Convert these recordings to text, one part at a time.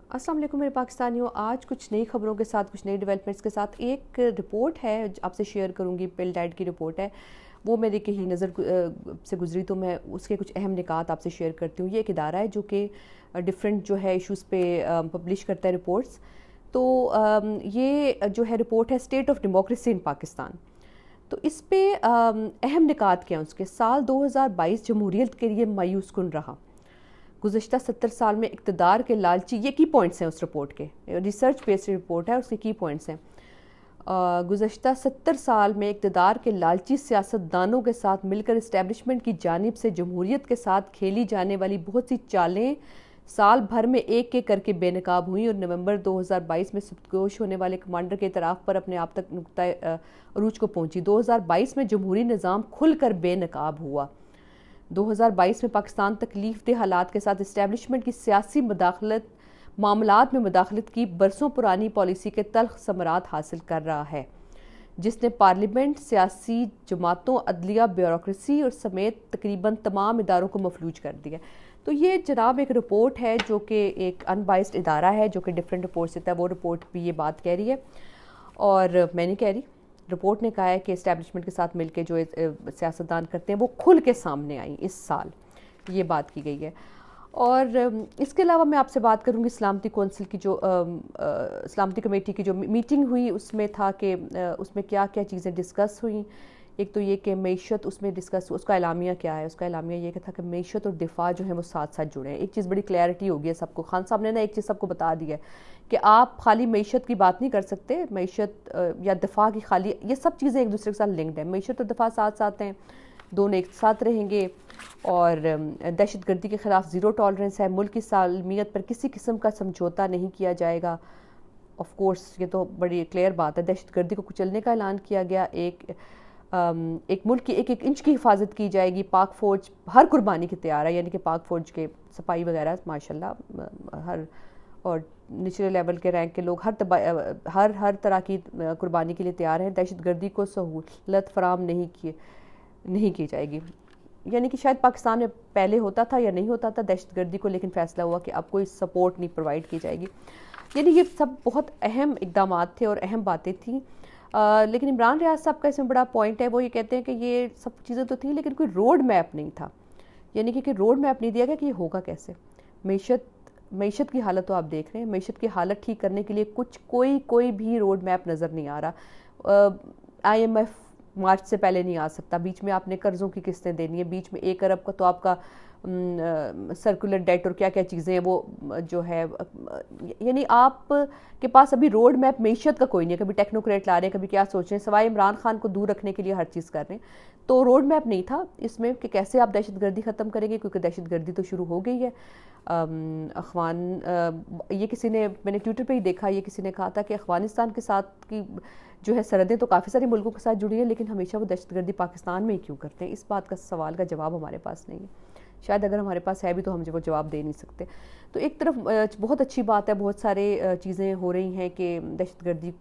अस्सलाम वालेकुम मेरे पाकिस्तानियों। आज कुछ नई खबरों के साथ, कुछ नई डेवलपमेंट्स के साथ एक रिपोर्ट है आपसे शेयर करूंगी। बिल डैड की रिपोर्ट है, वो मेरी कहीं नज़र से गुजरी तो मैं उसके कुछ अहम निकात आपसे शेयर करती हूँ। ये एक इदारा है जो कि डिफरेंट जो है इश्यूज़ पे पब्लिश करता है रिपोर्ट्स। तो ये जो है रिपोर्ट है state of democracy in Pakistan. तो इस पे अहम निकात क्या हैं उसके। साल 2022 जमहूरियत के लिए मायूस कुन रहा। गुज़श्ता 70 साल में इक़्तिदार के लालची, ये की पॉइंट्स हैं उस रिपोर्ट के, रिसर्च बेस्ड रिपोर्ट है, उसके की पॉइंट्स हैं। गुज़श्ता 70 साल में इक़्तिदार के लालची सियासतदानों के साथ मिलकर इस्टेब्लिशमेंट की जानिब से जमहूरियत के साथ खेली जाने वाली बहुत सी चालें साल भर में एक एक करके बेनकाब हुई और नवंबर 2022 में सुबतगोश होने वाले कमांडर के इतराफ़ पर अपने आप तक नुक्ता अरूज को पहुंची। 2022 में जमहूरी निज़ाम खुलकर बेनकाब हुआ। 2022 में पाकिस्तान तकलीफ दे हालात के साथ इस्टेब्लिशमेंट की सियासी मदाखलत मामलात में मदाखलत की बरसों पुरानी पॉलिसी के तल्ख समरात हासिल कर रहा है, जिसने पार्लियामेंट, सियासी जमातों, अदलिया, ब्यूरोक्रेसी और समेत तकरीबन तमाम इदारों को मफलूज कर दिया। तो ये जनाब एक रिपोर्ट है जो कि एक अनबाइस्ड इदारा है जो कि डिफरेंट रिपोर्ट देता है। वो रिपोर्ट भी ये बात कह रही है और मैं नहीं कह रही। रिपोर्ट ने कहा है कि इस्टेब्लिशमेंट के साथ मिलकर जो सियासतदान करते हैं वो खुल के सामने आई इस साल, ये बात की गई है। और इसके अलावा मैं आपसे बात करूंगी सलामती कौंसिल की जो सलामती कमेटी की जो मीटिंग हुई, उसमें था कि उसमें क्या क्या चीज़ें डिस्कस हुई। एक तो ये कि मईशत उसमें डिस्कस, उसका एलामिया क्या है। उसका एलामिया ये था कि मईशत और दिफा जो है वो साथ साथ जुड़े हैं। एक चीज़ बड़ी क्लैरिटी हो गई है सबको। खान साहब ने ना एक चीज़ सबको बता दी है कि आप खाली मईशत की बात नहीं कर सकते, मईशत या दिफा की खाली, ये सब चीज़ें एक दूसरे के साथ लिंक्ड है। मईशत और दिफा साथ साथ हैं, दोनों एक साथ रहेंगे। और दहशत गर्दी के ख़िलाफ़ ज़ीरो टॉलरेंस है। मुल्क की सालमियत पर किसी किस्म का समझौता नहीं किया जाएगा। ऑफ कोर्स ये तो बड़ी क्लियर बात है। दहशत गर्दी को कुचलने का ऐलान किया गया। एक मुल्क की एक एक इंच की हिफाजत की जाएगी। पाक फ़ौज हर कुर्बानी की तैयार है, यानी कि पाक फ़ौज के सफाई वगैरह माशाल्लाह हर, और निचले लेवल के रैंक के लोग हर तरह की कुर्बानी के लिए तैयार हैं। दहशत गर्दी को सहूलत फराम नहीं की जाएगी। यानी कि शायद पाकिस्तान में पहले होता था या नहीं होता था दहशत गर्दी को, लेकिन फ़ैसला हुआ कि अब कोई सपोर्ट नहीं प्रोवाइड की जाएगी। यानी ये सब बहुत अहम इक़दाम थे और अहम बातें थीं। लेकिन इमरान रियाज साहब का इसमें बड़ा पॉइंट है, वो ये कहते हैं कि ये सब चीज़ें तो थी लेकिन कोई रोड मैप नहीं था। यानी कि रोड मैप नहीं दिया गया कि ये होगा कैसे। मईशत की हालत तो आप देख रहे हैं। मईशत की हालत ठीक करने के लिए कोई भी रोड मैप नज़र नहीं आ रहा। IMF मार्च से पहले नहीं आ सकता। बीच में आपने कर्ज़ों की किस्तें देनी है, बीच में 1 अरब का तो आपका सर्कुलर डेट और क्या क्या चीज़ें हैं वो जो है, यानी आप के पास अभी रोड मैप मईशत का कोई नहीं है। कभी टेक्नोक्रेट ला रहे हैं, कभी क्या सोच रहे हैं, सवाए इमरान खान को दूर रखने के लिए हर चीज़ कर रहे हैं। तो रोड मैप नहीं था इसमें कि कैसे आप दहशत गर्दी ख़त्म करेंगे, क्योंकि दहशत गर्दी तो शुरू हो गई है। ये किसी ने, मैंने ट्विटर पे ही देखा, ये किसी ने कहा था कि अफ़गानिस्तान के साथ की जो है सरहदें तो काफ़ी सारे मुल्कों के साथ जुड़ी हैं, लेकिन हमेशा वो दहशत गर्दी पाकिस्तान में ही क्यों करते हैं। इस बात का सवाल का जवाब हमारे पास नहीं है। शायद अगर हमारे पास है भी तो हम वो जवाब दे नहीं सकते। तो एक तरफ बहुत अच्छी बात है, बहुत सारे चीज़ें हो रही हैं कि दहशत गर्दी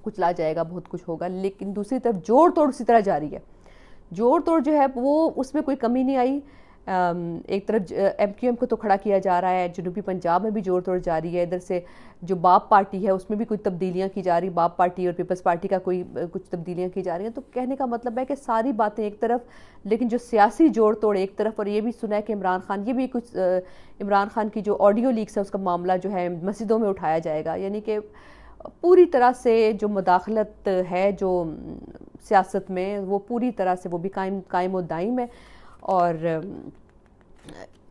कुचला जाएगा, बहुत कुछ होगा, लेकिन दूसरी तरफ जोड़ तोड़ उसी तरह जारी है। जोड़ तोड़ जो है वो उसमें कोई कमी नहीं आई। एक तरफ MQM को तो खड़ा किया जा रहा है, जनूबी पंजाब में भी जोड़ तोड़ जारी है। इधर से जो बाप पार्टी है उसमें भी कुछ तब्दीलियां की जा रही, बाप पार्टी और पीपल्स पार्टी का कुछ तब्दीलियां की जा रही हैं। तो कहने का मतलब है कि सारी बातें एक तरफ, लेकिन जो सियासी जोड़ तोड़ एक तरफ। और ये भी सुना है कि इमरान खान, ये भी कुछ इमरान खान की जो ऑडियो लीक्स है उसका मामला जो है मस्जिदों में उठाया जाएगा। यानी कि पूरी तरह से जो मुदाखलत है जो सियासत में, वो पूरी तरह से वो भी कायम और दायम है। और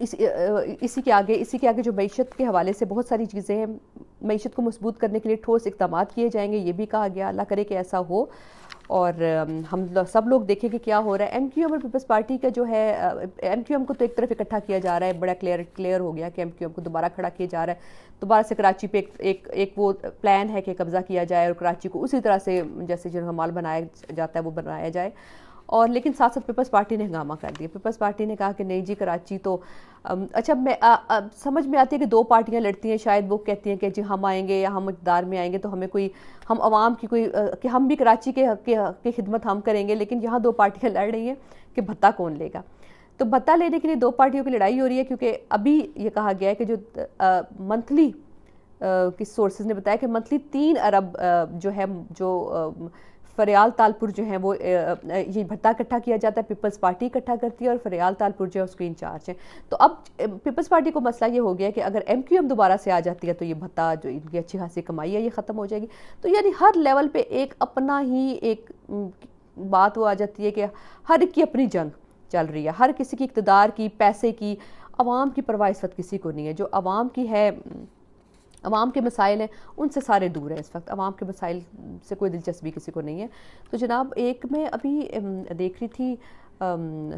इसी के आगे जो मईशत के हवाले से बहुत सारी चीज़ें हैं। मईशत को मजबूत करने के लिए ठोस इक़दाम किए जाएंगे, ये भी कहा गया। अल्लाह करे कि ऐसा हो और हम सब लोग देखें कि क्या हो रहा है। MQM और पीपल्स पार्टी का जो है, MQM को तो एक तरफ इकट्ठा किया जा रहा है, बड़ा क्लियर हो गया कि MQM को दोबारा खड़ा किया जा रहा है। दोबारा से कराची पे एक वो प्लान है कि कब्ज़ा किया जाए और कराची को उसी तरह से जैसे जो हमाल बनाया जाता है वो बनाया जाए। और लेकिन साथ साथ पीपल्स पार्टी ने हंगामा कर दिया। पीपल्स पार्टी ने कहा कि नहीं जी, कराची तो अच्छा, मैं समझ में आती है कि दो पार्टियां लड़ती हैं, शायद वो कहती हैं कि जी हम आएंगे या हम इक़्तिदार में आएंगे तो हमें कोई, हम आवाम की कोई कि हम भी कराची के खिदमत हम करेंगे। लेकिन यहाँ दो पार्टियां लड़ रही हैं कि भत्ता कौन लेगा। تو بھتہ لینے کے لیے دو پارٹیوں کی لڑائی ہو رہی ہے، کیونکہ ابھی یہ کہا گیا ہے کہ جو منتھلی کس سورسز نے بتایا کہ منتھلی 3 ارب جو ہے جو فریال تالپور جو ہیں وہ یہ بھتہ اکٹھا کیا جاتا ہے، پیپلز پارٹی اکٹھا کرتی ہے اور فریال تالپور جو ہے اس کے انچارج ہیں. تو اب پیپلز پارٹی کو مسئلہ یہ ہو گیا کہ اگر ایم کیو ایم دوبارہ سے آ جاتی ہے تو یہ بھتہ جو ان کی اچھی خاصی کمائی ہے یہ ختم ہو جائے گی. تو یعنی ہر لیول پہ ایک اپنا ہی ایک بات وہ آ جاتی ہے کہ ہر ایک کی اپنی جنگ چل رہی ہے، ہر کسی کی اقتدار کی، پیسے کی. عوام کی پرواہ اس وقت کسی کو نہیں ہے. جو عوام کی ہے، عوام کے مسائل ہیں ان سے سارے دور ہیں اس وقت، عوام کے مسائل سے کوئی دلچسپی کسی کو نہیں ہے. تو جناب ایک میں ابھی دیکھ رہی تھی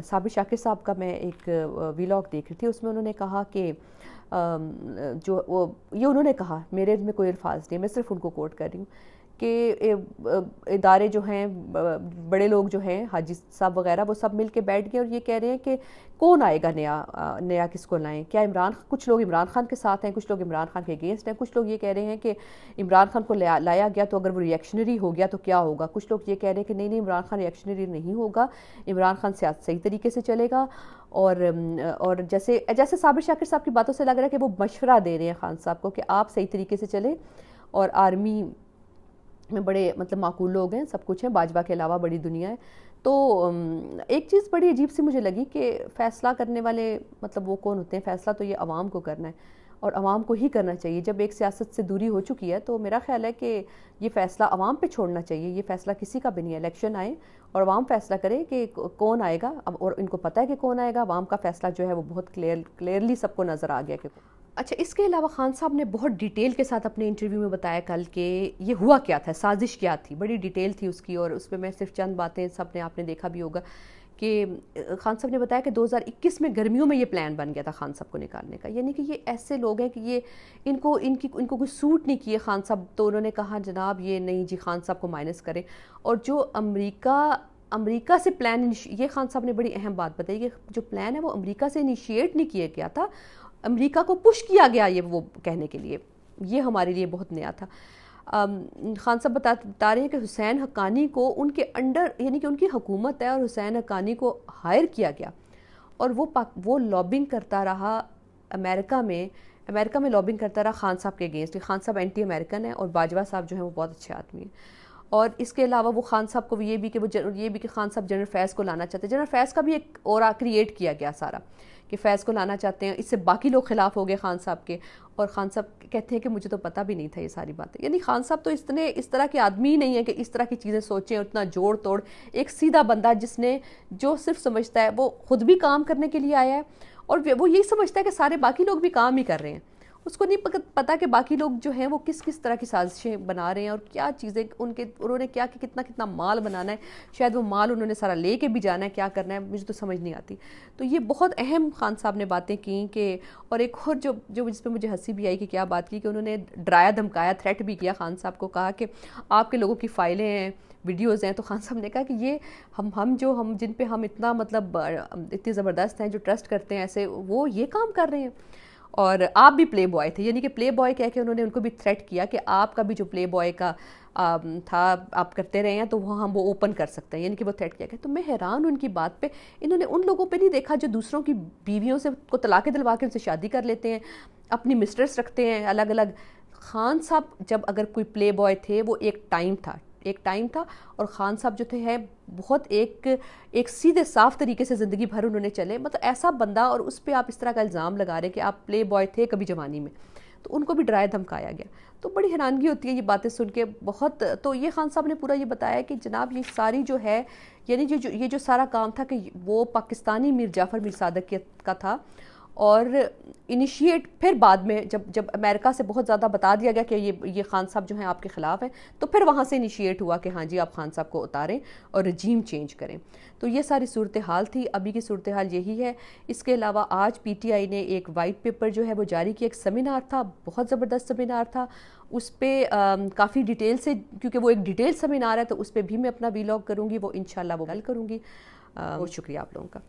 صابر شاکر صاحب کا، میں ایک ویلاگ دیکھ رہی تھی، اس میں انہوں نے کہا کہ جو یہ انہوں نے کہا، میرے میں کوئی الفاظ نہیں، میں صرف ان کو کوٹ کر رہی ہوں کہ ادارے جو ہیں، بڑے لوگ جو ہیں، حاجی صاحب وغیرہ، وہ سب مل کے بیٹھ گئے اور یہ کہہ رہے ہیں کہ کون آئے گا نیا کس کو لائیں. کیا کچھ لوگ عمران خان کے ساتھ ہیں، کچھ لوگ عمران خان کے اگینسٹ ہیں، کچھ لوگ یہ کہہ رہے ہیں کہ عمران خان کو لایا گیا تو اگر وہ ریئیکشنری ہو گیا تو کیا ہوگا. کچھ لوگ یہ کہہ رہے ہیں کہ نہیں عمران خان ریئیکشنری نہیں ہوگا، عمران خان سیاست صحیح طریقے سے چلے گا. اور جیسے صابر شاکر صاحب کی باتوں سے لگ رہا ہے کہ وہ مشورہ دے رہے ہیں خان صاحب کو کہ آپ صحیح طریقے سے چلیں. اور آرمی میں بڑے مطلب معقول لوگ ہیں، سب کچھ ہیں، باجوہ کے علاوہ بڑی دنیا ہے. تو ایک چیز بڑی عجیب سی مجھے لگی کہ فیصلہ کرنے والے مطلب وہ کون ہوتے ہیں؟ فیصلہ تو یہ عوام کو کرنا ہے اور عوام کو ہی کرنا چاہیے. جب ایک سیاست سے دوری ہو چکی ہے تو میرا خیال ہے کہ یہ فیصلہ عوام پہ چھوڑنا چاہیے. یہ فیصلہ کسی کا بھی نہیں ہے. الیکشن آئے اور عوام فیصلہ کرے کہ کون آئے گا، اور ان کو پتہ ہے کہ کون آئے گا. عوام کا فیصلہ جو ہے وہ بہت کلیئرلی سب کو نظر آ گیا کہ. اچھا، اس کے علاوہ خان صاحب نے بہت ڈیٹیل کے ساتھ اپنے انٹرویو میں بتایا کل کہ یہ ہوا کیا تھا، سازش کیا تھی. بڑی ڈیٹیل تھی اس کی، اور اس پہ میں صرف چند باتیں، سب نے آپ نے دیکھا بھی ہوگا کہ خان صاحب نے بتایا کہ 2021 میں گرمیوں میں یہ پلان بن گیا تھا خان صاحب کو نکالنے کا. یعنی کہ یہ ایسے لوگ ہیں کہ یہ ان کو کوئی سوٹ نہیں کیے خان صاحب. تو انہوں نے کہا جناب یہ نہیں جی، خان صاحب کو مائنس کریں. اور جو امریکہ سے پلان، یہ خان صاحب نے بڑی اہم بات بتائی کہ جو پلان ہے وہ امریکہ سے انیشیٹ نہیں کیا گیا تھا، امریکہ کو پش کیا گیا یہ وہ کہنے کے لیے. یہ ہمارے لیے بہت نیا تھا. خان صاحب بتا رہے ہیں کہ حسین حقانی کو ان کے انڈر، یعنی کہ ان کی حکومت ہے اور حسین حقانی کو ہائر کیا گیا اور وہ لابنگ کرتا رہا امریکہ میں لابنگ کرتا رہا خان صاحب کے اگینسٹ. خان صاحب اینٹی امریکن ہیں اور باجوہ صاحب جو ہیں وہ بہت اچھے آدمی ہیں. اور اس کے علاوہ وہ خان صاحب کو یہ بھی کہ خان صاحب جنرل فیض کو لانا چاہتے ہیں. جنرل فیض کا بھی ایک اورا کریٹ کیا گیا سارا کہ فیض کو لانا چاہتے ہیں. اس سے باقی لوگ خلاف ہو گئے خان صاحب کے، اور خان صاحب کہتے ہیں کہ مجھے تو پتہ بھی نہیں تھا یہ ساری باتیں. یعنی خان صاحب تو اس طرح کے آدمی ہی نہیں ہے کہ اس طرح کی چیزیں سوچیں، اتنا جوڑ توڑ. ایک سیدھا بندہ جو صرف سمجھتا ہے وہ خود بھی کام کرنے کے لیے آیا ہے، اور وہ یہی سمجھتا ہے کہ سارے باقی لوگ بھی کام ہی کر رہے ہیں. اس کو نہیں پتا کہ باقی لوگ جو ہیں وہ کس طرح کی سازشیں بنا رہے ہیں اور کیا چیزیں انہوں نے کیا کہ کتنا مال بنانا ہے. شاید وہ مال انہوں نے سارا لے کے بھی جانا ہے، کیا کرنا ہے مجھے تو سمجھ نہیں آتی. تو یہ بہت اہم خان صاحب نے باتیں کی کہ. اور ایک اور جو جس پہ مجھے ہنسی بھی آئی کہ کیا بات کی کہ انہوں نے ڈرایا دھمکایا، تھریٹ بھی کیا خان صاحب کو. کہا کہ آپ کے لوگوں کی فائلیں ہیں، ویڈیوز ہیں. تو خان صاحب نے کہا کہ یہ ہم جن پہ ہم اتنا مطلب اتنی زبردست ہیں، جو ٹرسٹ کرتے ہیں ایسے، وہ یہ کام کر رہے ہیں. اور آپ بھی پلے بوائے تھے، یعنی کہ پلے بوائے کہہ کے انہوں نے ان کو بھی تھریٹ کیا کہ آپ کا بھی جو پلے بوائے کا تھا آپ کرتے رہے ہیں تو ہم وہ اوپن کر سکتے ہیں. یعنی کہ وہ تھریٹ کیا گیا. تو میں حیران ہوں ان کی بات پہ. انہوں نے ان لوگوں پہ نہیں دیکھا جو دوسروں کی بیویوں سے کو طلاقیں دلوا کے ان سے شادی کر لیتے ہیں، اپنی مسٹرس رکھتے ہیں الگ الگ. خان صاحب جب اگر کوئی پلے بوائے تھے وہ ایک ٹائم تھا اور خان صاحب جو تھے ہیں بہت ایک سیدھے صاف طریقے سے زندگی بھر انہوں نے چلے. مطلب ایسا بندہ، اور اس پہ آپ اس طرح کا الزام لگا رہے کہ آپ پلے بوائے تھے کبھی جوانی میں. تو ان کو بھی ڈرایا دھمکایا گیا. تو بڑی حیرانگی ہوتی ہے یہ باتیں سن کے بہت. تو یہ خان صاحب نے پورا یہ بتایا کہ جناب یہ ساری جو ہے، یعنی یہ جو سارا کام تھا کہ وہ پاکستانی میر جعفر میر صادق کا تھا. اور انیشیٹ پھر بعد میں جب امریکہ سے بہت زیادہ بتا دیا گیا کہ یہ خان صاحب جو ہیں آپ کے خلاف ہیں، تو پھر وہاں سے انیشیٹ ہوا کہ ہاں جی آپ خان صاحب کو اتاریں اور رجیم چینج کریں. تو یہ ساری صورتحال تھی. ابھی کی صورتحال یہی ہے. اس کے علاوہ آج پی ٹی آئی نے ایک وائٹ پیپر جو ہے وہ جاری کیا. ایک سیمینار تھا، بہت زبردست سیمینار تھا. اس پہ کافی ڈیٹیل سے، کیونکہ وہ ایک ڈیٹیل سیمینار ہے تو اس پہ بھی میں اپنا ویلاگ کروں گی، وہ انشاءاللہ وہ کل کروں گی. بہت شکریہ آپ لوگوں کا.